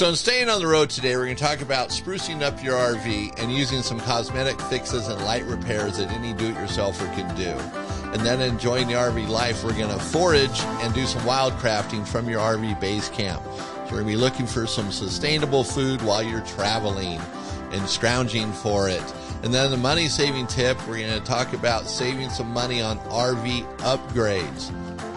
So in staying on the road today, we're going to talk about sprucing up your RV and using some cosmetic fixes and light repairs that any do-it-yourselfer can do. And then enjoying the RV life, we're going to forage and do some wild crafting from your RV base camp. So we're going to be looking for some sustainable food while you're traveling and scrounging for it. And then the money-saving tip, we're going to talk about saving some money on RV upgrades.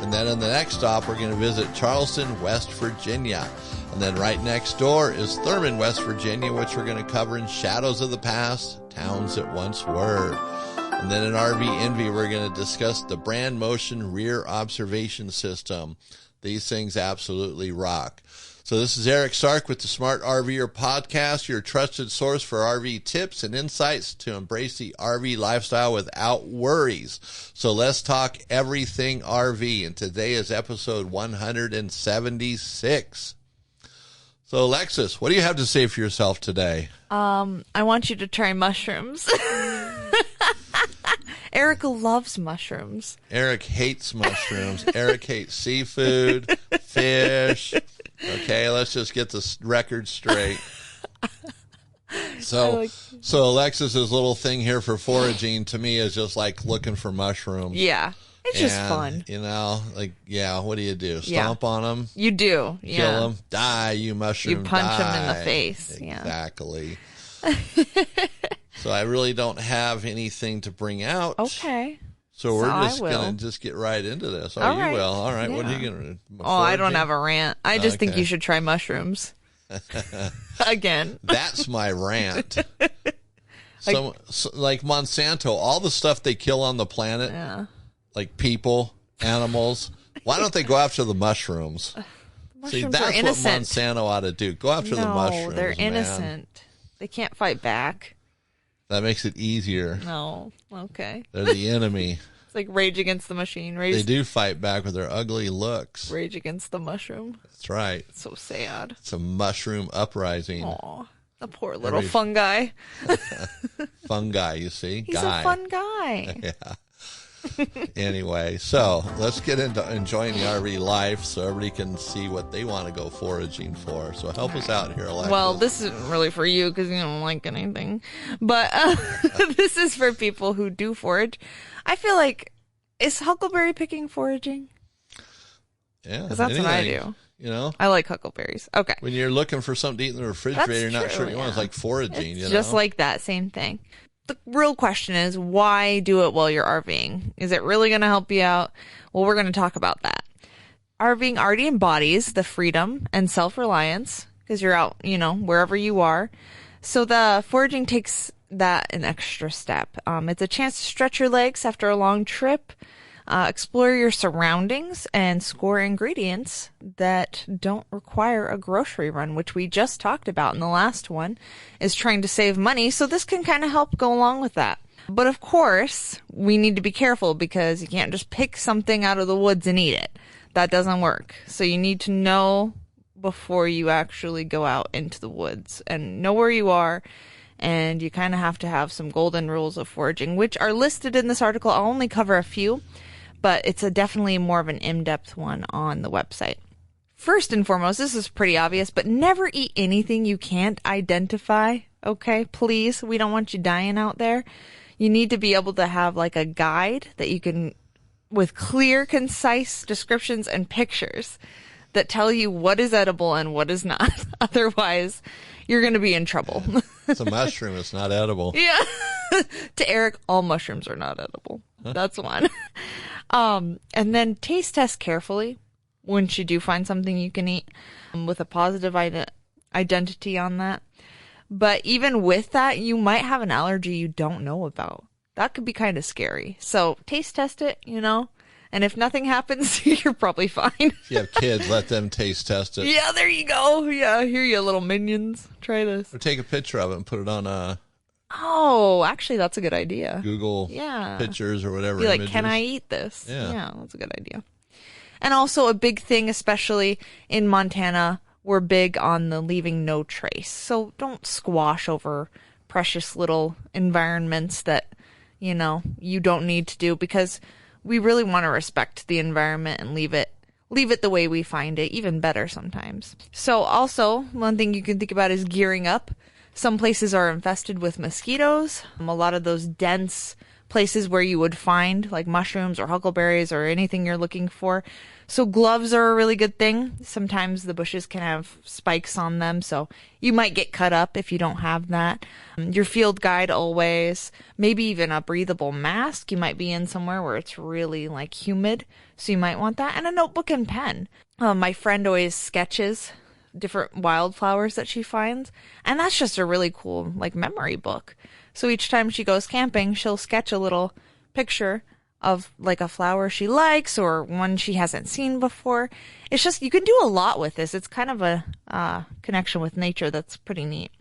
And then in the next stop, we're going to visit Charleston, West Virginia. And then right next door is Thurman, West Virginia, which we're going to cover in Shadows of the Past, Towns That Once Were. And then in RV Envy, we're going to discuss the Brand Motion Rear Observation System. These things absolutely rock. So this is Eric Sark with the Smart RVer Podcast, your trusted source for RV tips and insights to embrace the RV lifestyle without worries. So let's talk everything RV. And today is episode 176. So, Alexis, what do you have to say for yourself today? I want you to try mushrooms. Eric loves mushrooms. Eric hates mushrooms. Eric hates seafood, fish. Okay, let's just get this record straight. So Alexis's little thing here for foraging to me is just like looking for mushrooms. Yeah. It's just fun. You know, like, yeah, what do? Stomp on them? You do. Yeah. Kill them? Die, you mushroom. You punch die. them in the face. Exactly. So I really don't have anything to bring out. Okay. So we're just going to just get right into this. Oh, all you right. will. All right. Yeah. What are you going to Oh, I don't have a rant. I just think you should try mushrooms. Again. That's my rant. Like Monsanto, all the stuff they kill on the planet. Yeah. Like people, animals. Why don't they go after the mushrooms? See, that's what Monsanto ought to do. Go after the mushrooms. No, they're innocent. Man. They can't fight back. That makes it easier. No. Okay. They're the enemy. It's like Rage Against the Machine. They do fight back with their ugly looks. Rage Against the Mushroom. That's right. It's so sad. It's a mushroom uprising. Aw, the poor little fungi. Fungi, you see? He's a fun guy. Yeah. Anyway, so let's get into enjoying the RV life so everybody can see what they want to go foraging for. So help us out here, Alexis. Well, this isn't really for you because you don't like anything. But this is for people who do forage. I feel like, is huckleberry picking foraging? Yeah. Because that's what I do. You know? I like huckleberries. Okay. When you're looking for something to eat in the refrigerator, you're not sure what you want. It's like foraging, It's just like that, same thing. The real question is, why do it while you're RVing? Is it really going to help you out? Well, we're going to talk about that. RVing already embodies the freedom and self-reliance because you're out, wherever you are. So the foraging takes that an extra step. It's a chance to stretch your legs after a long trip, explore your surroundings, and score ingredients that don't require a grocery run, which we just talked about in the last one, is trying to save money. So this can kind of help go along with that. But of course, we need to be careful because you can't just pick something out of the woods and eat it. That doesn't work. So you need to know before you actually go out into the woods and know where you are. And you kind of have to have some golden rules of foraging, which are listed in this article. I'll only cover a few, but it's definitely more of an in-depth one on the website. First and foremost, this is pretty obvious, but never eat anything you can't identify, okay? Please, we don't want you dying out there. You need to be able to have like a guide that you can, with clear, concise descriptions and pictures that tell you what is edible and what is not. Otherwise, you're going to be in trouble. Yeah. It's a mushroom. It's not edible. Yeah. To Eric, all mushrooms are not edible. Huh? That's one. And then taste test carefully once you do find something you can eat with a positive identity on that. But even with that, you might have an allergy you don't know about. That could be kind of scary. So taste test it, And if nothing happens, you're probably fine. If you have kids, let them taste test it. Yeah, there you go. Yeah, here you little minions. Try this. Or take a picture of it and put it on Oh, actually, that's a good idea. Google pictures or whatever. Be like, images. Can I eat this? Yeah, that's a good idea. And also a big thing, especially in Montana, we're big on the leaving no trace. So don't squash over precious little environments that, you don't need to do, because we really want to respect the environment and leave it leave it the way we find it, even better sometimes. So also, one thing you can think about is gearing up. Some places are infested with mosquitoes. A lot of those dense places where you would find like mushrooms or huckleberries or anything you're looking for. So gloves are a really good thing. Sometimes the bushes can have spikes on them, so you might get cut up if you don't have that. Your field guide always, maybe even a breathable mask. You might be in somewhere where it's really like humid, so you might want that. And a notebook and pen. My friend always sketches different wildflowers that she finds, and that's just a really cool like memory book. So each time she goes camping, she'll sketch a little picture of like a flower she likes or one she hasn't seen before. It's just, you can do a lot with this. It's kind of a connection with nature that's pretty neat.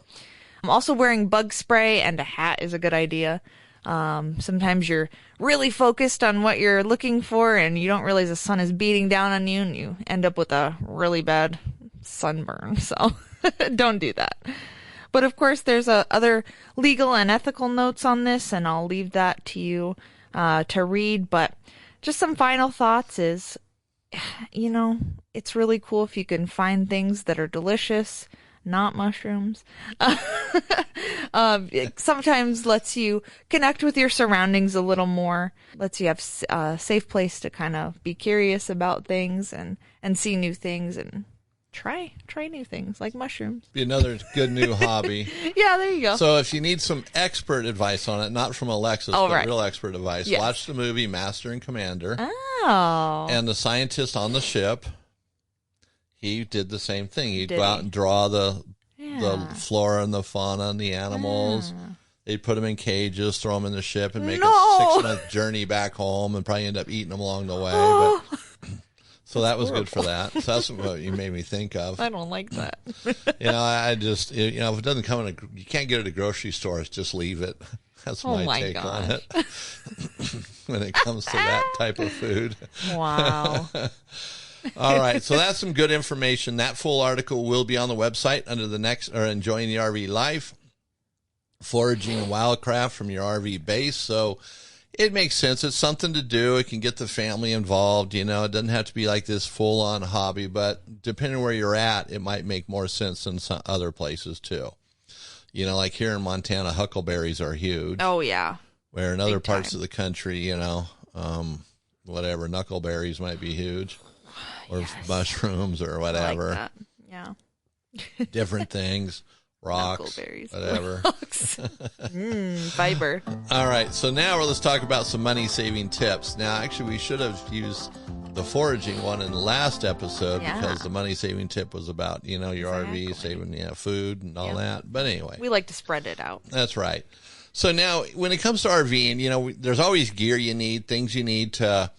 Also wearing bug spray and a hat is a good idea. Sometimes you're really focused on what you're looking for and you don't realize the sun is beating down on you and you end up with a really bad sunburn. So don't do that. But of course, there's other legal and ethical notes on this, and I'll leave that to you to read. But just some final thoughts is, it's really cool if you can find things that are delicious, not mushrooms. It sometimes lets you connect with your surroundings a little more, lets you have a safe place to kind of be curious about things and see new things and try new things like mushrooms. Be another good new hobby. Yeah, there you go. So if you need some expert advice on it, not from Alexis, but right. real expert advice, Yes. watch the movie Master and Commander. Oh. And the scientist on the ship, he did the same thing. He'd go out and draw the flora and the fauna and the animals. Yeah. They'd put them in cages, throw them in the ship, and make a 6-month journey back home and probably end up eating them along the way. But so that was good for that. So that's what you made me think of. I don't like that. I just, if it doesn't come in you can't get it at a grocery store, just leave it. That's my take on it when it comes to that type of food. Wow. All right. So that's some good information. That full article will be on the website under the next, or Enjoying the RV Life, Foraging and Wildcraft from your RV base. So it makes sense. It's something to do. It can get the family involved. It doesn't have to be like this full-on hobby, but depending on where you're at, it might make more sense than some other places too. Like here in Montana, huckleberries are huge. Oh, yeah. Where in other parts of the country, whatever, knuckleberries might be huge. Or mushrooms or whatever. I like that. Yeah. Different things. Rocks, whatever. Rocks. Fiber. All right, so now let's talk about some money-saving tips. Now, actually, we should have used the foraging one in the last episode because the money-saving tip was about, your RV, saving food and all that. But anyway. We like to spread it out. That's right. So now, when it comes to RVing, there's always gear you need, things you need to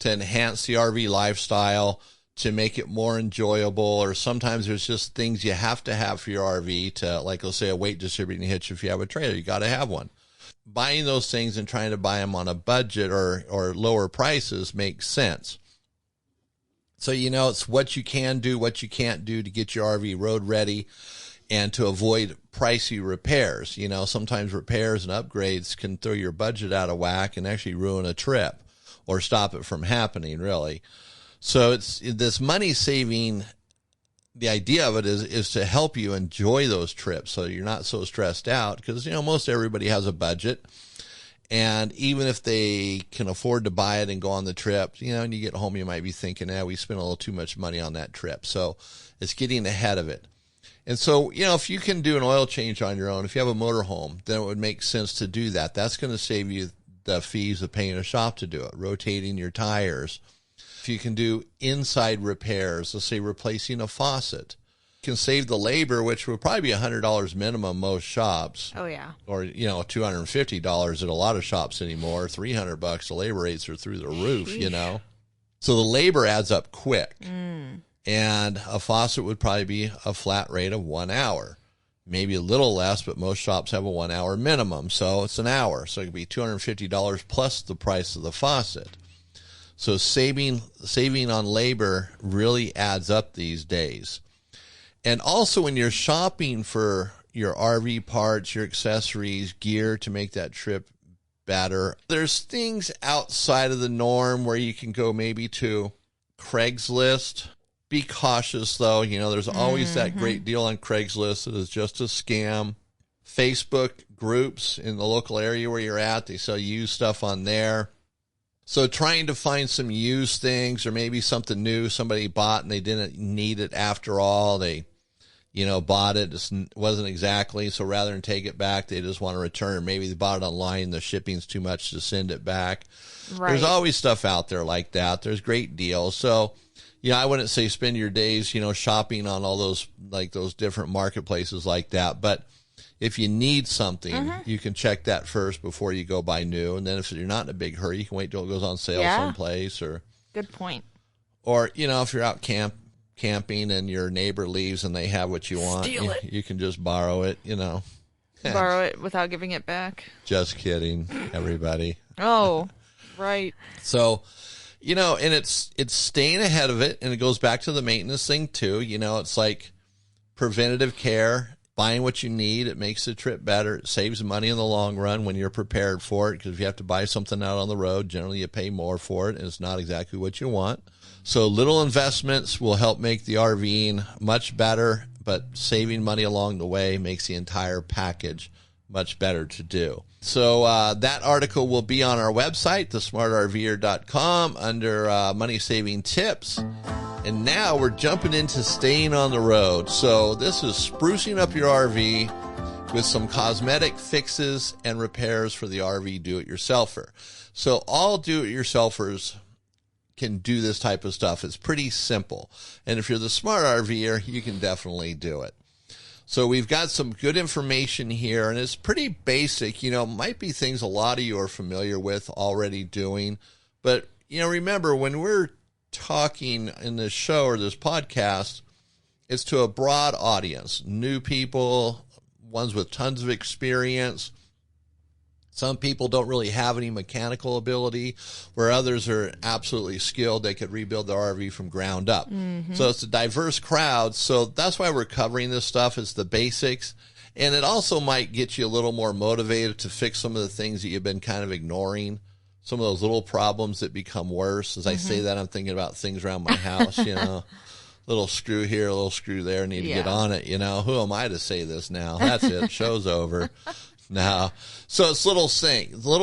enhance the RV lifestyle, to make it more enjoyable, or sometimes there's just things you have to have for your RV to, like, let's say a weight distributing hitch. If you have a trailer, you got to have one. Buying those things and trying to buy them on a budget or lower prices makes sense. So, it's what you can do, what you can't do to get your RV road ready and to avoid pricey repairs. Sometimes repairs and upgrades can throw your budget out of whack and actually ruin a trip or stop it from happening, really. So it's this money saving. The idea of it is to help you enjoy those trips so you're not so stressed out because, most everybody has a budget. And even if they can afford to buy it and go on the trip, and you get home, you might be thinking, we spent a little too much money on that trip. So it's getting ahead of it. And so, if you can do an oil change on your own, if you have a motorhome, then it would make sense to do that. That's going to save you the fees of paying a shop to do it, rotating your tires. If you can do inside repairs, let's say replacing a faucet, you can save the labor, which would probably be $100 minimum most shops. Oh, yeah. Or, $250 at a lot of shops anymore, $300. The labor rates are through the roof, So the labor adds up quick. And a faucet would probably be a flat rate of 1 hour. Maybe a little less, but most shops have a 1 hour minimum. So it's an hour. So it could be $250 plus the price of the faucet. So saving on labor really adds up these days. And also when you're shopping for your RV parts, your accessories, gear to make that trip better, there's things outside of the norm where you can go maybe to Craigslist. Be cautious, though. You know, there's always that great deal on Craigslist that is just a scam. Facebook groups in the local area where you're at, they sell used stuff on there. So trying to find some used things or maybe something new somebody bought and they didn't need it after all. They, you know, bought it. It wasn't exactly. So rather than take it back, they just want to return. Maybe they bought it online. The shipping's too much to send it back. Right. There's always stuff out there like that. There's great deals. So, you know, I wouldn't say spend your days, you know, shopping on all those, like those different marketplaces like that. But if you need something, you can check that first before you go buy new. And then if you're not in a big hurry, you can wait till it goes on sale someplace. Or good point. Or, you know, if you're out camping and your neighbor leaves and they have what you want, you can just borrow it, you know. Borrow it without giving it back. Just kidding, everybody. Oh, right. So, you know, and it's staying ahead of it. And it goes back to the maintenance thing too. You know, it's like preventative care. Buying what you need, it makes the trip better. It saves money in the long run when you're prepared for it, because if you have to buy something out on the road, generally you pay more for it, and it's not exactly what you want. So little investments will help make the RVing much better, but saving money along the way makes the entire package much better to do. So that article will be on our website, thesmartrver.com, under money saving tips. And now we're jumping into staying on the road. So this is sprucing up your RV with some cosmetic fixes and repairs for the RV do-it-yourselfer. So all do-it-yourselfers can do this type of stuff. It's pretty simple. And if you're the smart RVer, you can definitely do it. So we've got some good information here, and it's pretty basic. You know, might be things a lot of you are familiar with already doing. But, you know, remember, when we're talking in this show or this podcast, it's to a broad audience, new people, ones with tons of experience. Some people don't really have any mechanical ability, where others are absolutely skilled. They could rebuild their RV from ground up. So it's a diverse crowd. So that's why we're covering this stuff. It's the basics. And it also might get you a little more motivated to fix some of the things that you've been kind of ignoring. Some of those little problems that become worse. As I say that, I'm thinking about things around my house, you know, little screw here, a little screw there, need to get on it, you know. Who am I to say this now? That's it. Show's over. Now, so it's little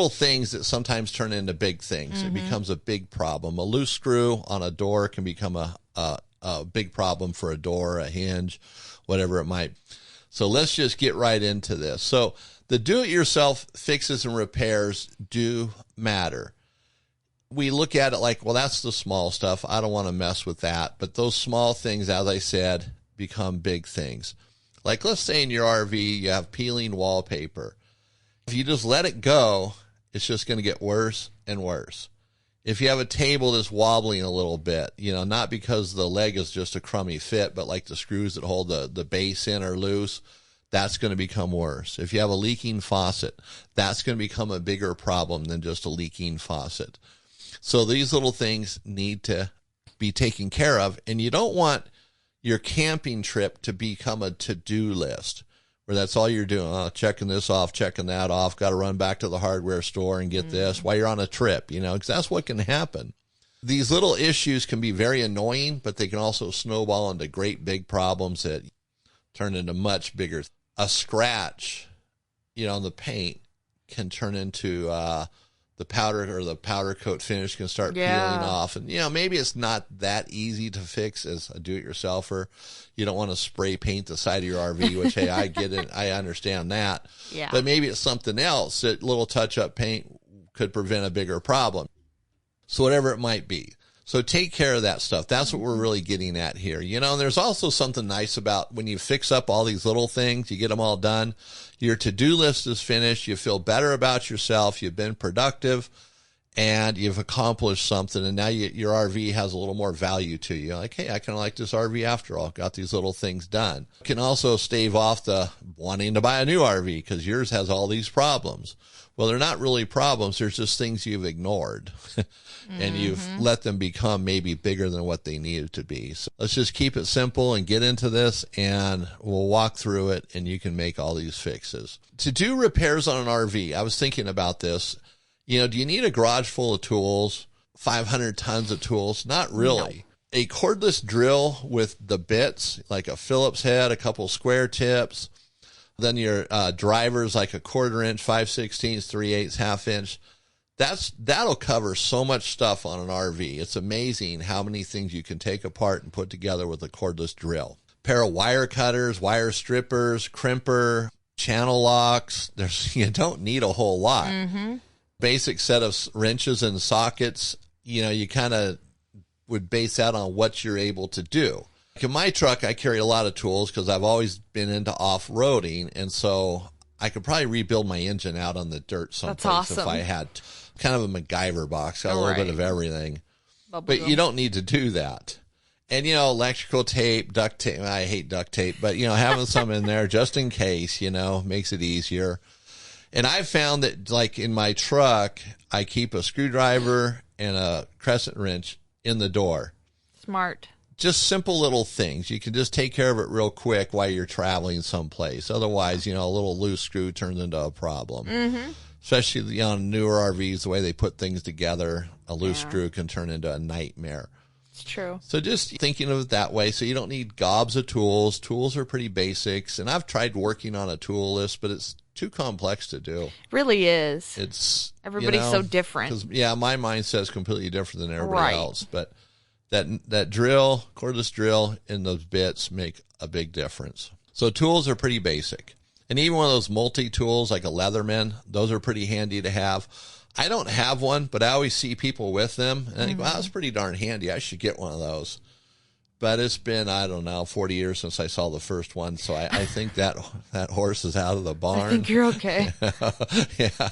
things that sometimes turn into big things. It becomes a big problem. A loose screw on a door can become a big problem for a door, a hinge, whatever it might. So let's just get right into this. So the do-it-yourself fixes and repairs do matter. We look at it like, well, that's the small stuff. I don't want to mess with that. But those small things, as I said, become big things. Like, let's say in your RV, you have peeling wallpaper. If you just let it go, it's just going to get worse and worse. If you have a table that's wobbling a little bit, you know, not because the leg is just a crummy fit, but like the screws that hold the base in are loose, that's going to become worse. If you have a leaking faucet, that's going to become a bigger problem than just a leaking faucet. So these little things need to be taken care of. And you don't want your camping trip to become a to-do list where that's all you're doing. Oh, checking this off, checking that off. Got to run back to the hardware store and get this while you're on a trip, you know, because that's what can happen. These little issues can be very annoying, but they can also snowball into great big problems that turn into much bigger. A scratch, you know, on the paint can turn into the powder, or the powder coat finish can start peeling off. And, you know, maybe it's not that easy to fix as a do-it-yourselfer. You don't want to spray paint the side of your RV, which, hey, I get it. I understand that. Yeah. But maybe it's something else that little touch-up paint could prevent a bigger problem. So whatever it might be. So take care of that stuff. That's what we're really getting at here. You know, and there's also something nice about when you fix up all these little things, you get them all done, your to-do list is finished, you feel better about yourself, you've been productive, and you've accomplished something, and now your RV has a little more value to you. Like, hey, I kind of like this RV after all. Got these little things done. You can also stave off the wanting to buy a new RV because yours has all these problems. Well, they're not really problems. There's just things you've ignored. And you've let them become maybe bigger than what they needed to be. So let's just keep it simple and get into this, and we'll walk through it, and you can make all these fixes. To do repairs on an RV, I was thinking about this. You know, do you need a garage full of tools? 500 tons of tools. Not really. No. A cordless drill with the bits, like a Phillips head, a couple square tips, then your drivers like a 1/4 inch, 5/16, 3/8, 1/2 inch. That'll cover so much stuff on an RV. It's amazing how many things you can take apart and put together with a cordless drill. Pair of wire cutters, wire strippers, crimper, channel locks. You don't need a whole lot. Mm-hmm. Basic set of wrenches and sockets. You kind of would base that on what you're able to do. Like in my truck, I carry a lot of tools because I've always been into off-roading, and so I could probably rebuild my engine out on the dirt someplace. That's awesome. If I had kind of a MacGyver box, got a little bit of everything. But you don't need to do that. And, electrical tape, duct tape, I hate duct tape, but, having some in there just in case, makes it easier. And I've found that, like in my truck, I keep a screwdriver and a crescent wrench in the door. Smart. Just simple little things. You can just take care of it real quick while you're traveling someplace. Otherwise, a little loose screw turns into a problem. Mm-hmm. Especially on newer RVs, the way they put things together, a loose screw can turn into a nightmare. It's true. So just thinking of it that way, so you don't need gobs of tools. Tools are pretty basics. And I've tried working on a tool list, but it's too complex to do. It really is. It's everybody's so different. My mindset's completely different than everybody else. But that drill, cordless drill, and those bits make a big difference. So tools are pretty basic. And even one of those multi-tools like a Leatherman, those are pretty handy to have. I don't have one, but I always see people with them. And I think, wow, that's pretty darn handy. I should get one of those. But it's been, 40 years since I saw the first one. So I think that horse is out of the barn. I think you're okay. Yeah.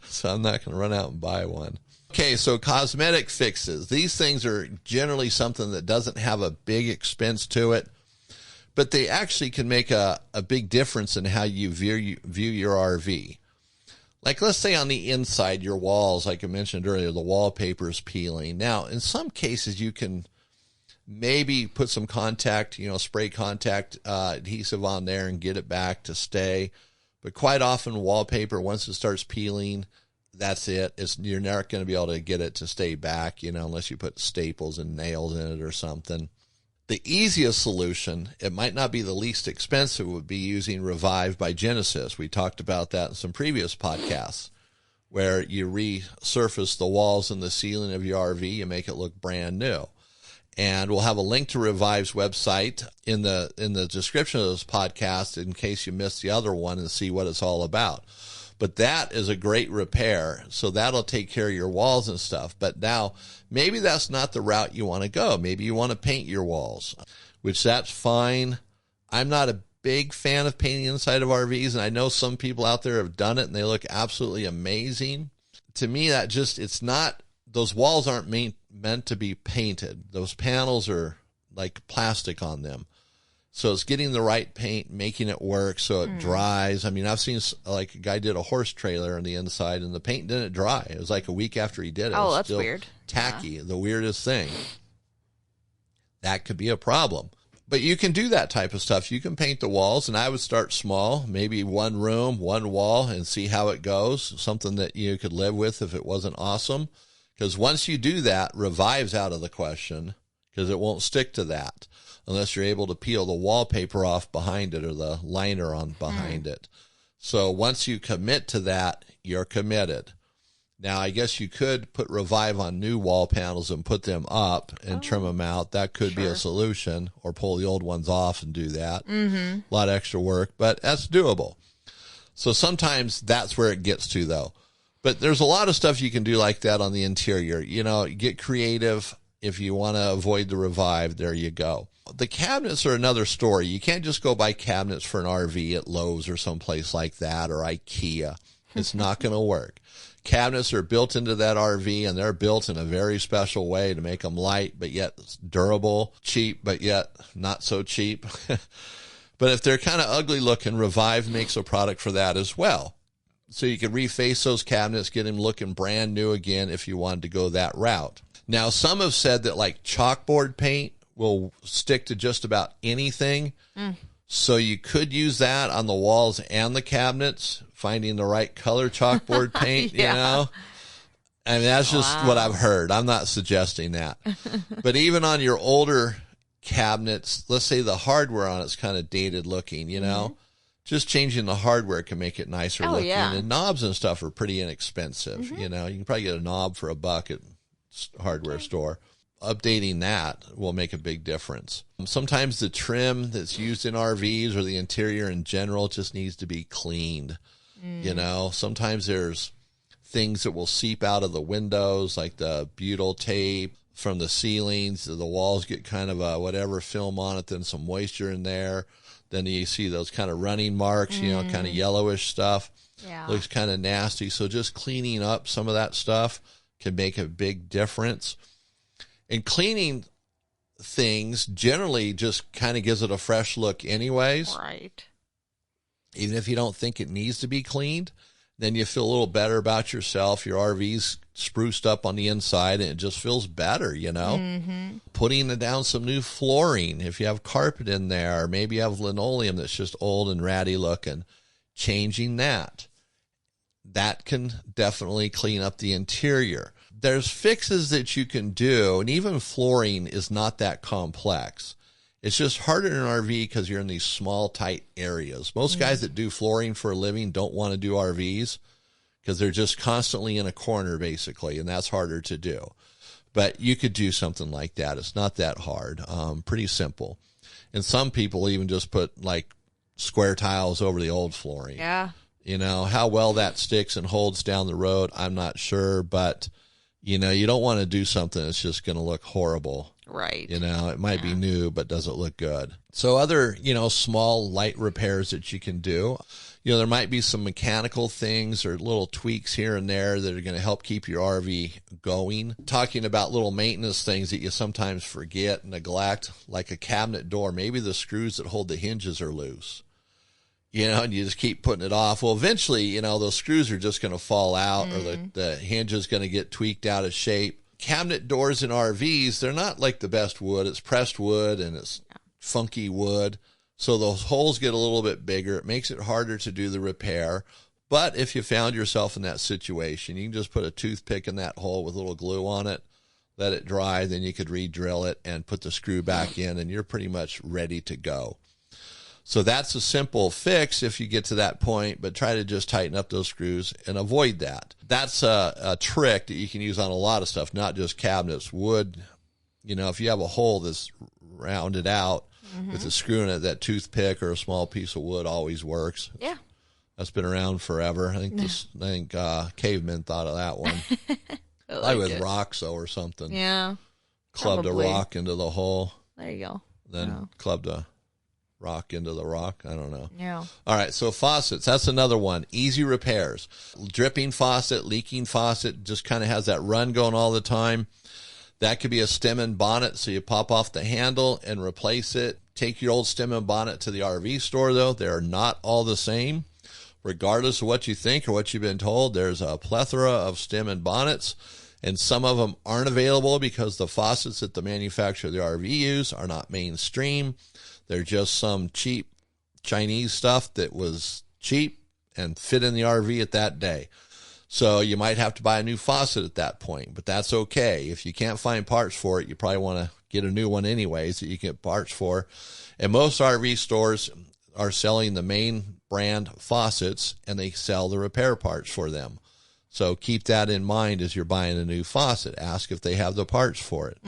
So I'm not going to run out and buy one. Okay, so cosmetic fixes. These things are generally something that doesn't have a big expense to it, but they actually can make a big difference in how you view your RV. Like, let's say on the inside, your walls, like I mentioned earlier, the wallpaper's peeling. Now, in some cases, you can maybe put some contact, spray contact adhesive on there and get it back to stay. But quite often, wallpaper, once it starts peeling, that's it. You're not going to be able to get it to stay back, unless you put staples and nails in it or something. The easiest solution, it might not be the least expensive, would be using Revive by Genesis. We talked about that in some previous podcasts, where you resurface the walls and the ceiling of your RV and make it look brand new. And we'll have a link to Revive's website in the description of this podcast in case you missed the other one and see what it's all about. But that is a great repair, so that'll take care of your walls and stuff. But now, maybe that's not the route you want to go. Maybe you want to paint your walls, which that's fine. I'm not a big fan of painting inside of RVs, and I know some people out there have done it, and they look absolutely amazing. To me, it's not, those walls aren't meant to be painted. Those panels are like plastic on them. So it's getting the right paint, making it work so it dries. I mean, I've seen, like, a guy did a horse trailer on the inside, and the paint didn't dry. It was like a week after he did it. Oh, it was that's still weird. Tacky, the weirdest thing. That could be a problem. But you can do that type of stuff. You can paint the walls, and I would start small, maybe one room, one wall, and see how it goes. Something that you could live with if it wasn't awesome. Because once you do that, Revive's out of the question, because it won't stick to that unless you're able to peel the wallpaper off behind it or the liner on behind it. So once you commit to that, you're committed. Now, I guess you could put Revive on new wall panels and put them up and trim them out. That could be a solution, or pull the old ones off and do that. A lot of extra work, but that's doable. So sometimes that's where it gets to, though. But there's a lot of stuff you can do like that on the interior. Get creative. If you want to avoid the Revive, there you go. The cabinets are another story. You can't just go buy cabinets for an RV at Lowe's or someplace like that, or IKEA. It's not going to work. Cabinets are built into that RV, and they're built in a very special way to make them light, but yet durable, cheap, but yet not so cheap. But if they're kind of ugly looking, Revive makes a product for that as well. So you can reface those cabinets, get them looking brand new again if you wanted to go that route. Now, some have said that like chalkboard paint will stick to just about anything. So you could use that on the walls and the cabinets, finding the right color chalkboard paint, I mean, that's just what I've heard. I'm not suggesting that. But even on your older cabinets, let's say the hardware on it's kind of dated looking, you know, just changing the hardware can make it nicer looking. Yeah. And knobs and stuff are pretty inexpensive. You know, you can probably get a knob for $1 at a hardware store. Updating that will make a big difference. Sometimes the trim that's used in RVs or the interior in general just needs to be cleaned. You know, sometimes there's things that will seep out of the windows, like the butyl tape from the ceilings. The walls get kind of a whatever film on it, then some moisture in there. Then you see those kind of running marks, you know, kind of yellowish stuff. Yeah. Looks kind of nasty. So just cleaning up some of that stuff can make a big difference. And cleaning things generally just kind of gives it a fresh look anyways. Right. Even if you don't think it needs to be cleaned, then you feel a little better about yourself. Your RV's spruced up on the inside and it just feels better, you know. Putting down some new flooring. If you have carpet in there, or maybe you have linoleum that's just old and ratty looking, changing that. That can definitely clean up the interior. There's fixes that you can do, and even flooring is not that complex. It's just harder in an RV because you're in these small, tight areas. Most guys that do flooring for a living don't want to do RVs because they're just constantly in a corner, basically, and that's harder to do. But you could do something like that. It's not that hard. Pretty simple. And some people even just put, like, square tiles over the old flooring. Yeah. You know, how well that sticks and holds down the road, I'm not sure, but, you know, you don't want to do something that's just going to look horrible. Right. You know, it might be new, but doesn't look good. So other, you know, small light repairs that you can do, you know, there might be some mechanical things or little tweaks here and there that are going to help keep your RV going. Talking about little maintenance things that you sometimes forget, neglect, like a cabinet door. Maybe the screws that hold the hinges are loose, you know, and you just keep putting it off. Well, eventually, you know, those screws are just going to fall out or the hinge is going to get tweaked out of shape. Cabinet doors in RVs, they're not like the best wood. It's pressed wood and it's funky wood. So those holes get a little bit bigger. It makes it harder to do the repair. But if you found yourself in that situation, you can just put a toothpick in that hole with a little glue on it, let it dry, then you could re-drill it and put the screw back in and you're pretty much ready to go. So that's a simple fix if you get to that point, but try to just tighten up those screws and avoid that. That's a trick that you can use on a lot of stuff, not just cabinets. Wood, you know, if you have a hole that's rounded out with a screw in it, that toothpick or a small piece of wood always works. Yeah. That's been around forever. I think cavemen thought of that one. I with Roxo or something. Yeah. Clubbed probably. a rock into the hole. There you go. Then clubbed a rock into the rock. I don't know. Yeah. All right. So faucets, that's another one. Easy repairs. Dripping faucet, leaking faucet, just kind of has that run going all the time. That could be a stem and bonnet. So you pop off the handle and replace it. Take your old stem and bonnet to the RV store, though. They're not all the same. Regardless of what you think or what you've been told, there's a plethora of stem and bonnets, and some of them aren't available because the faucets that the manufacturer of the RV use are not mainstream. They're just some cheap Chinese stuff that was cheap and fit in the RV at that day. So you might have to buy a new faucet at that point, but that's okay. If you can't find parts for it, you probably want to get a new one anyways that you can get parts for. And most RV stores are selling the main brand faucets, and they sell the repair parts for them. So keep that in mind as you're buying a new faucet. Ask if they have the parts for it.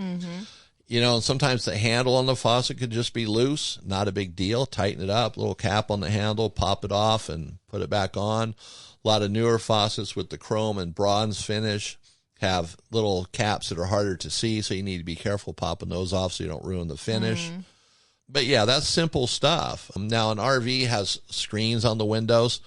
You know, and sometimes the handle on the faucet could just be loose. Not a big deal. Tighten it up, little cap on the handle, pop it off and put it back on. A lot of newer faucets with the chrome and bronze finish have little caps that are harder to see, so you need to be careful popping those off so you don't ruin the finish. But yeah, that's simple stuff. Now, an RV has screens on the windows.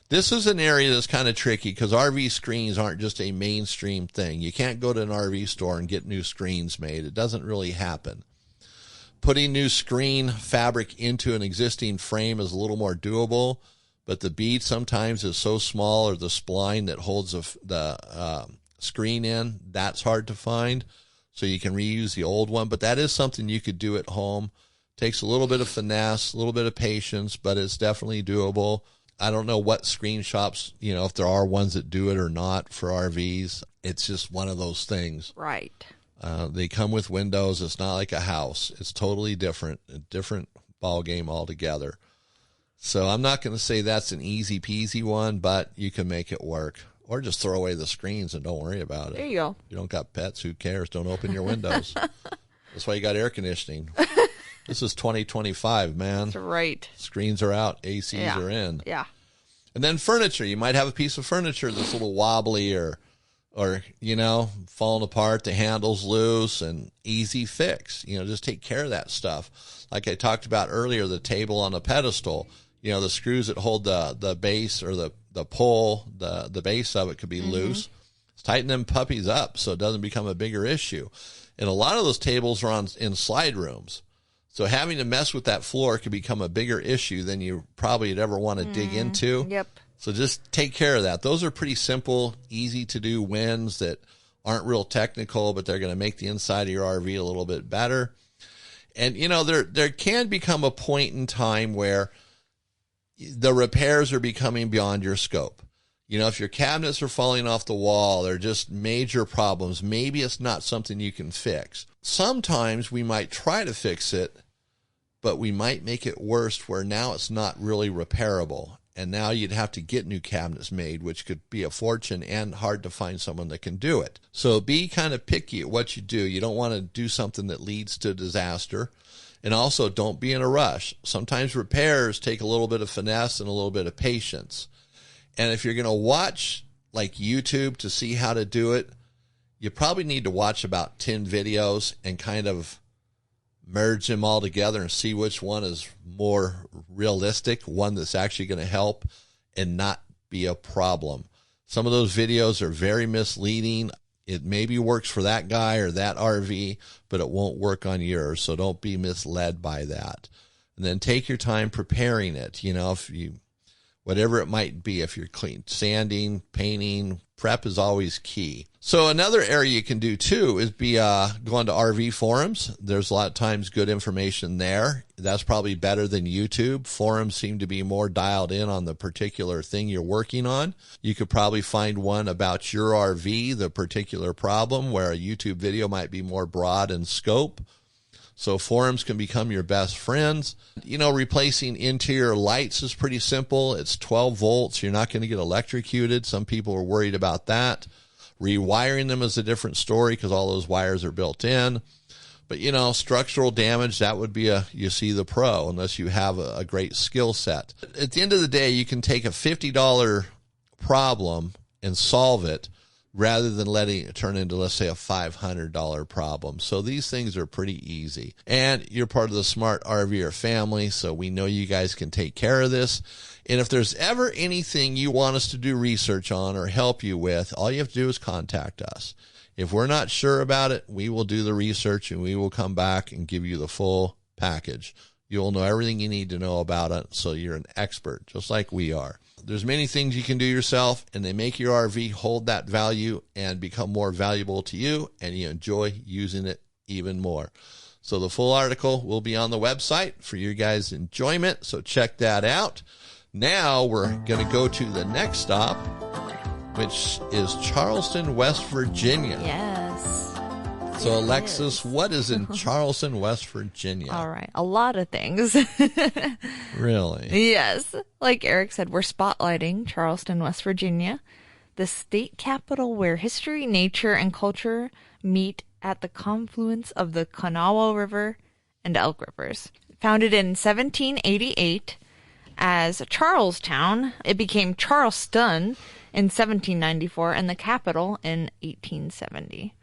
This is an area that's kind of tricky because RV screens aren't just a mainstream thing. You can't go to an RV store and get new screens made. It doesn't really happen. Putting new screen fabric into an existing frame is a little more doable, but the bead sometimes is so small, or the spline that holds the screen in, that's hard to find. So you can reuse the old one, but that is something you could do at home. Takes a little bit of finesse, a little bit of patience, but it's definitely doable. I don't know what screen shops, if there are ones that do it or not for RVs. It's just one of those things. Right. They come with windows. It's not like a house. It's totally different, a different ball game altogether. So I'm not going to say that's an easy peasy one, but you can make it work. Or just throw away the screens and don't worry about it. There you go. You don't got pets, who cares? Don't open your windows. That's why you got air conditioning. This is 2025, man. That's right. Screens are out, ACs are in. Yeah. And then furniture. You might have a piece of furniture that's a little wobbly or falling apart. The handle's loose, and easy fix. Just take care of that stuff. Like I talked about earlier, the table on the pedestal. The screws that hold the base or the pole, the base of it could be loose. Tighten them puppies up so it doesn't become a bigger issue. And a lot of those tables are in slide rooms. So having to mess with that floor could become a bigger issue than you probably would ever want to dig into. Yep. So just take care of that. Those are pretty simple, easy to do wins that aren't real technical, but they're going to make the inside of your RV a little bit better. And, there can become a point in time where the repairs are becoming beyond your scope. If your cabinets are falling off the wall, they're just major problems. Maybe it's not something you can fix. Sometimes we might try to fix it, but we might make it worse where now it's not really repairable. And now you'd have to get new cabinets made, which could be a fortune and hard to find someone that can do it. So be kind of picky at what you do. You don't want to do something that leads to disaster. And also, don't be in a rush. Sometimes repairs take a little bit of finesse and a little bit of patience. And if you're going to watch like YouTube to see how to do it, you probably need to watch about 10 videos and kind of merge them all together and see which one is more realistic, one that's actually going to help and not be a problem. Some of those videos are very misleading. It maybe works for that guy or that RV, but it won't work on yours. So don't be misled by that. And then take your time preparing it. Whatever it might be, if you're sanding, painting, prep is always key. So another area you can do too is be going to RV forums. There's a lot of times good information there. That's probably better than YouTube. Forums seem to be more dialed in on the particular thing you're working on. You could probably find one about your RV, the particular problem, where a YouTube video might be more broad in scope. So forums can become your best friends. Replacing interior lights is pretty simple. It's 12 volts. You're not going to get electrocuted. Some people are worried about that. Rewiring them is a different story because all those wires are built in. But, structural damage, that would be you see the pro unless you have a great skill set. At the end of the day, you can take a $50 problem and solve it rather than letting it turn into, let's say, a $500 problem. So these things are pretty easy. And you're part of the Smart RVer family, so we know you guys can take care of this. And if there's ever anything you want us to do research on or help you with, all you have to do is contact us. If we're not sure about it, we will do the research and we will come back and give you the full package. You'll know everything you need to know about it, so you're an expert, just like we are. There's many things you can do yourself, and they make your RV hold that value and become more valuable to you, and you enjoy using it even more. So the full article will be on the website for your guys' enjoyment, so check that out. Now we're going to go to the next stop, which is Charleston, West Virginia. Yes. So, Alexis, what is in Charleston, West Virginia? All right. A lot of things. Really? Yes. Like Eric said, we're spotlighting Charleston, West Virginia, the state capital where history, nature, and culture meet at the confluence of the Kanawha River and Elk Rivers. Founded in 1788 as Charlestown, it became Charleston in 1794 and the capital in 1870.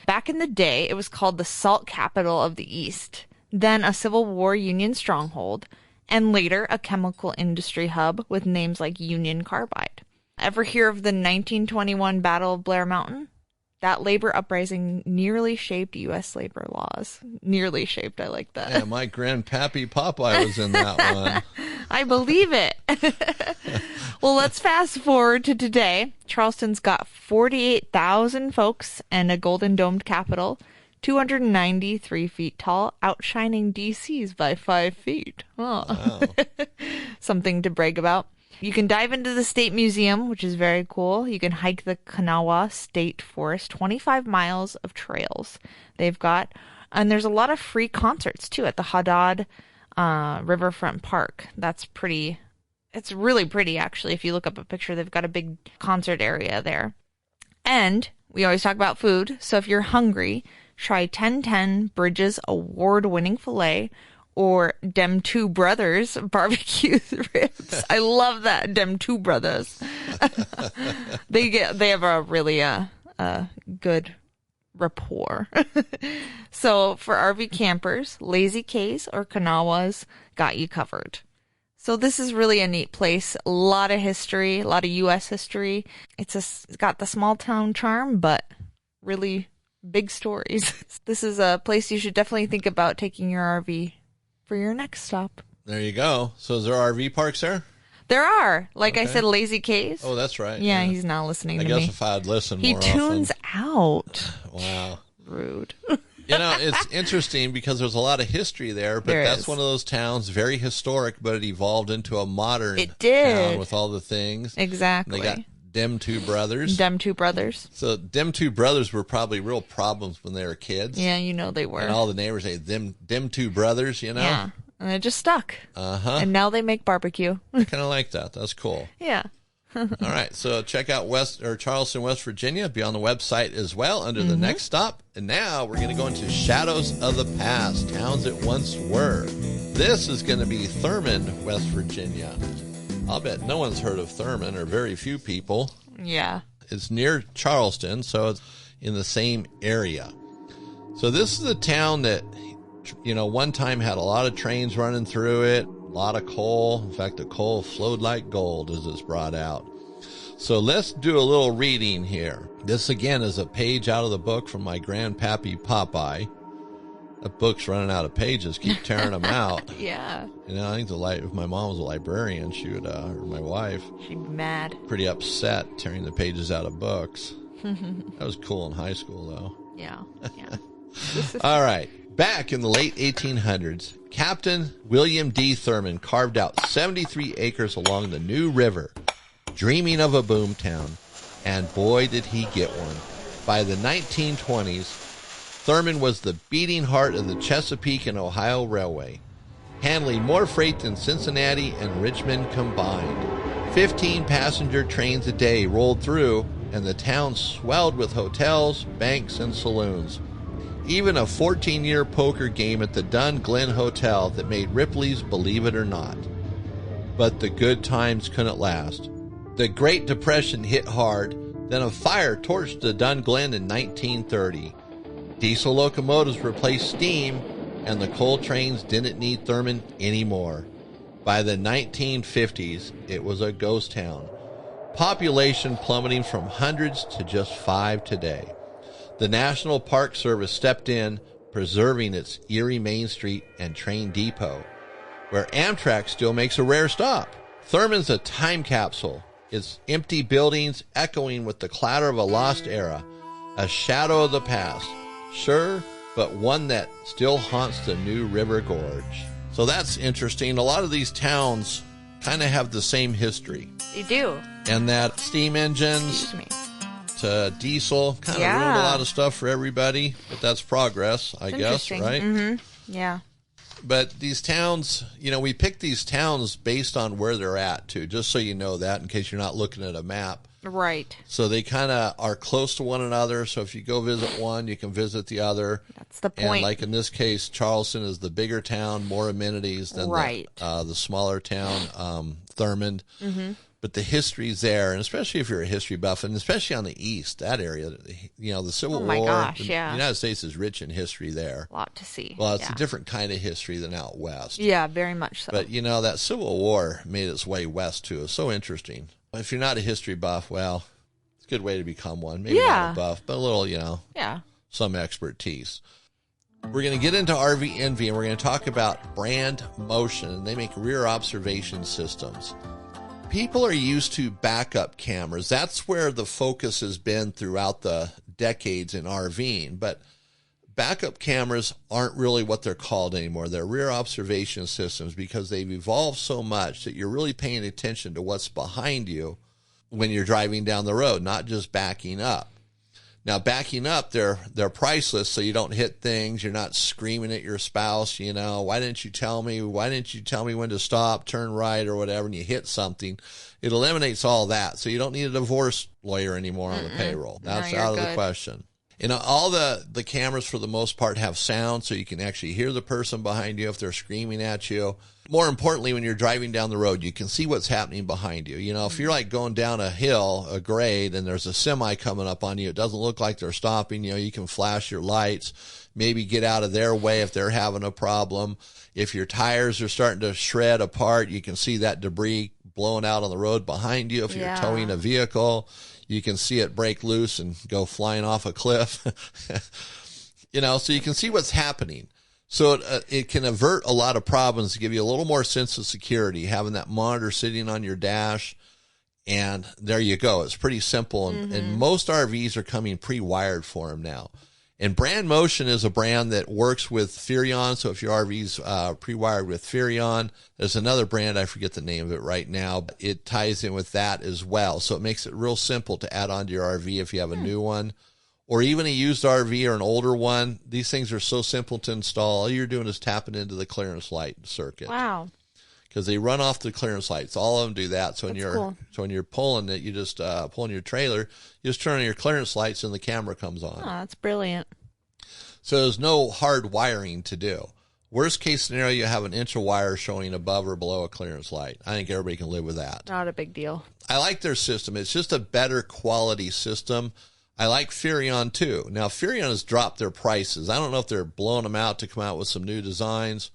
Back in the day, it was called the Salt Capital of the East, then a Civil War Union stronghold, and later a chemical industry hub with names like Union Carbide. Ever hear of the 1921 Battle of Blair Mountain? That labor uprising nearly shaped U.S. labor laws. Nearly shaped, I like that. Yeah, my grandpappy Popeye was in that one. I believe it. Well, let's fast forward to today. Charleston's got 48,000 folks and a golden domed capital, 293 feet tall, outshining DC's by 5 feet. Oh. Wow. Something to brag about. You can dive into the State Museum, which is very cool. You can hike the Kanawha State Forest, 25 miles of trails they've got. And there's a lot of free concerts, too, at the Haddad Riverfront Park. That's pretty... It's really pretty, actually. If you look up a picture, they've got a big concert area there. And we always talk about food. So if you're hungry, try 1010 Bridges award-winning filet or Dem Two Brothers barbecue ribs. I love that, Dem Two Brothers. They have a really good rapport. So for RV campers, Lazy K's or Kanawha's got you covered. So this is really a neat place. A lot of history, a lot of U.S. history. It's got the small town charm, but really big stories. This is a place you should definitely think about taking your RV for your next stop. There you go. So is there RV parks there? There are. Like I said, Lazy K's. Oh, that's right. Yeah, he's not listening to me. I guess if I'd listen more often. He tunes out. Wow. Rude. It's interesting because there's a lot of history there, but that's one of those towns, very historic, but it evolved into a modern town with all the things. Exactly. And they got Dem Two Brothers. Dem Two Brothers. So Dem Two Brothers were probably real problems when they were kids. Yeah, they were. And all the neighbors say, Dem Two Brothers, Yeah, and it just stuck. Uh-huh. And now they make barbecue. I kind of like that. That's cool. Yeah. All right, so check out Charleston, West Virginia. Be on the website as well under the next stop. And now we're going to go into Shadows of the Past, towns that once were. This is going to be Thurman, West Virginia. I'll bet no one's heard of Thurman, or very few people. Yeah. It's near Charleston, so it's in the same area. So this is a town that, one time had a lot of trains running through it. A lot of coal. In fact, the coal flowed like gold as it's brought out. So let's do a little reading here. This, again, is a page out of the book from my grandpappy Popeye. That book's running out of pages. Keep tearing them out. Yeah. I think if my mom was a librarian, she would, or my wife. She'd be mad. Pretty upset tearing the pages out of books. That was cool in high school, though. Yeah. All right. Back in the late 1800s, Captain William D. Thurman carved out 73 acres along the New River, dreaming of a boomtown, and boy did he get one. By the 1920s, Thurman was the beating heart of the Chesapeake and Ohio Railway, handling more freight than Cincinnati and Richmond combined. 15 passenger trains a day rolled through, and the town swelled with hotels, banks, and saloons. Even a 14-year poker game at the Dun Glen Hotel that made Ripley's Believe It or Not. But the good times couldn't last. The Great Depression hit hard, then a fire torched the Dun Glen in 1930. Diesel locomotives replaced steam, and the coal trains didn't need Thurman anymore. By the 1950s, it was a ghost town. Population plummeting from hundreds to just 5 today. The National Park Service stepped in, preserving its eerie Main Street and train depot, where Amtrak still makes a rare stop. Thurman's a time capsule, its empty buildings echoing with the clatter of a lost era, a shadow of the past, sure, but one that still haunts the New River Gorge. So that's interesting. A lot of these towns kind of have the same history. They do. And that steam engines to diesel kind of ruined a lot of stuff for everybody, but that's progress, I guess, right? Mm-hmm. Yeah. But these towns, we pick these towns based on where they're at, too, just so you know that in case you're not looking at a map. Right. So they kind of are close to one another, so if you go visit one, you can visit the other. That's the point. And like in this case, Charleston is the bigger town, more amenities than the smaller town, Thurman. Mm-hmm. But the history's there, and especially if you're a history buff, and especially on the east, that area, the Civil War. Oh, my gosh, the yeah. United States is rich in history there. A lot to see. Well, it's a different kind of history than out west. Yeah, very much so. But, that Civil War made its way west, too. It's so interesting. If you're not a history buff, well, it's a good way to become one. Maybe not a buff, but a little, some expertise. We're going to get into RV Envy, and we're going to talk about Brand Motion, and they make rear observation systems. People are used to backup cameras. That's where the focus has been throughout the decades in RVing. But backup cameras aren't really what they're called anymore. They're rear observation systems because they've evolved so much that you're really paying attention to what's behind you when you're driving down the road, not just backing up. Now, backing up, they're priceless, so you don't hit things. You're not screaming at your spouse, why didn't you tell me? Why didn't you tell me when to stop, turn right, or whatever, and you hit something. It eliminates all that, so you don't need a divorce lawyer anymore on the payroll. That's out of the question. All the cameras, for the most part, have sound, so you can actually hear the person behind you if they're screaming at you. More importantly, when you're driving down the road, you can see what's happening behind you. If you're like going down a hill, a grade, and there's a semi coming up on you, it doesn't look like they're stopping. You can flash your lights, maybe get out of their way if they're having a problem. If your tires are starting to shred apart, you can see that debris blowing out on the road behind you. If you're towing a vehicle, you can see it break loose and go flying off a cliff. So you can see what's happening. So it can avert a lot of problems to give you a little more sense of security, having that monitor sitting on your dash. And there you go. It's pretty simple. And most RVs are coming pre-wired for them now. And Brand Motion is a brand that works with Furrion. So if your RV's pre-wired with Furrion, there's another brand, I forget the name of it right now, but it ties in with that as well. So it makes it real simple to add on to your RV if you have a new one. Or even a used RV or an older one. These things are so simple to install. All you're doing is tapping into the clearance light circuit. Wow. Because they run off the clearance lights. All of them do that. So when you're pulling it, you just pulling your trailer, you just turn on your clearance lights and the camera comes on. Oh, that's brilliant. So there's no hard wiring to do. Worst case scenario, you have an inch of wire showing above or below a clearance light. I think everybody can live with that. Not a big deal. I like their system. It's just a better quality system. I like Furrion too. Now, Furrion has dropped their prices. I don't know if they're blowing them out to come out with some new designs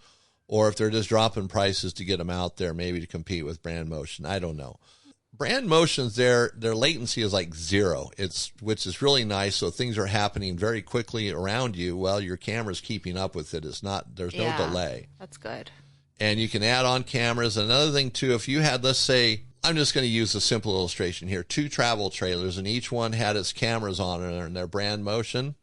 or if they're just dropping prices to get them out there, maybe to compete with Brand Motion. I don't know. Brand Motion's their latency is like 0, which is really nice. So things are happening very quickly around you while your camera's keeping up with it. There's no delay. That's good. And you can add on cameras. Another thing too, if you had, let's say, I'm just going to use a simple illustration here. 2 travel trailers, and each one had its cameras on it and their Brand Motion.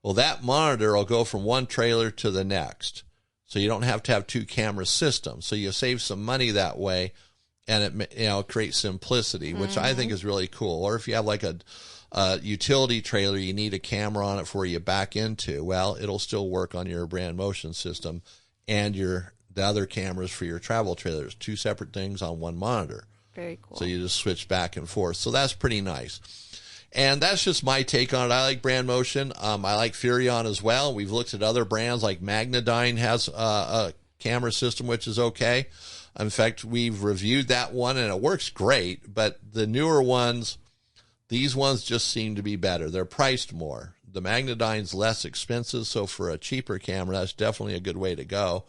Well, that monitor will go from one trailer to the next. So you don't have to have 2 camera systems. So you save some money that way, and it creates simplicity, which I think is really cool. Or if you have like a utility trailer, you need a camera on it for you back into. Well, it'll still work on your Brand Motion system and the other cameras for your travel trailers. 2 separate things on one monitor. Very cool. So you just switch back and forth. So that's pretty nice. And that's just my take on it. I like Brand Motion. I like Furrion as well. We've looked at other brands like Magnadyne has a camera system, which is okay. In fact, we've reviewed that one and it works great. But the newer ones, these ones just seem to be better. They're priced more. The Magnadyne's less expensive. So for a cheaper camera, that's definitely a good way to go.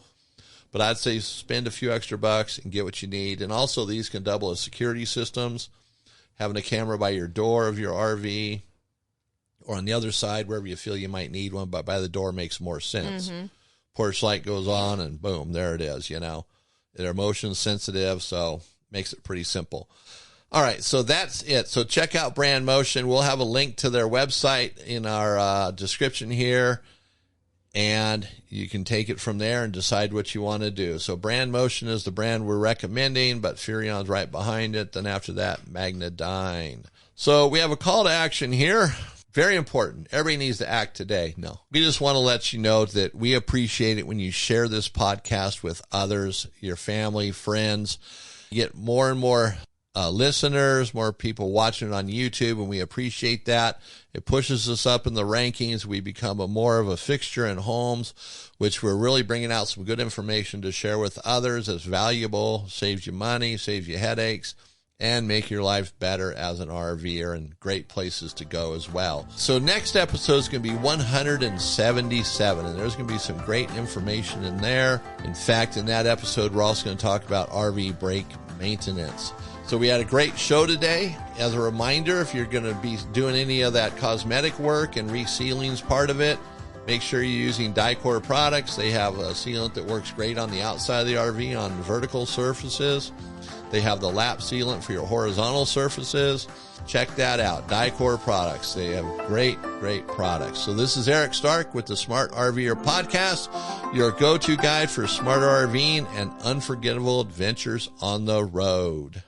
But I'd say spend a few extra bucks and get what you need. And also these can double as security systems. Having a camera by your door of your RV or on the other side, wherever you feel you might need one, but by the door makes more sense. Porch light goes on and boom, there it is, They're motion sensitive, so makes it pretty simple. All right, so that's it. So check out Brand Motion. We'll have a link to their website in our description here. And you can take it from there and decide what you want to do. So Brand Motion is the brand we're recommending, but Furrion's right behind it. Then after that, Magnadyne. So we have a call to action here. Very important. Everybody needs to act today. No, we just want to let you know that we appreciate it when you share this podcast with others, your family, friends. You get more and more listeners, more people watching it on YouTube, and we appreciate that. It pushes us up in the rankings. We become more of a fixture in homes, which we're really bringing out some good information to share with others. It's valuable, saves you money, saves you headaches, and make your life better as an RVer and great places to go as well. So next episode is going to be 177, and there's going to be some great information in there. In fact, in that episode, we're also going to talk about RV brake maintenance. So we had a great show today. As a reminder, if you're going to be doing any of that cosmetic work and resealing's part of it, Make sure you're using Dicor products. They have a sealant that works great on the outside of the RV on vertical surfaces. They have the lap sealant for your horizontal surfaces. Check that out. Dicor products. They have great, great products. So this is Eric Stark with the Smart RVer Podcast, your go-to guide for smarter RVing and unforgettable adventures on the road.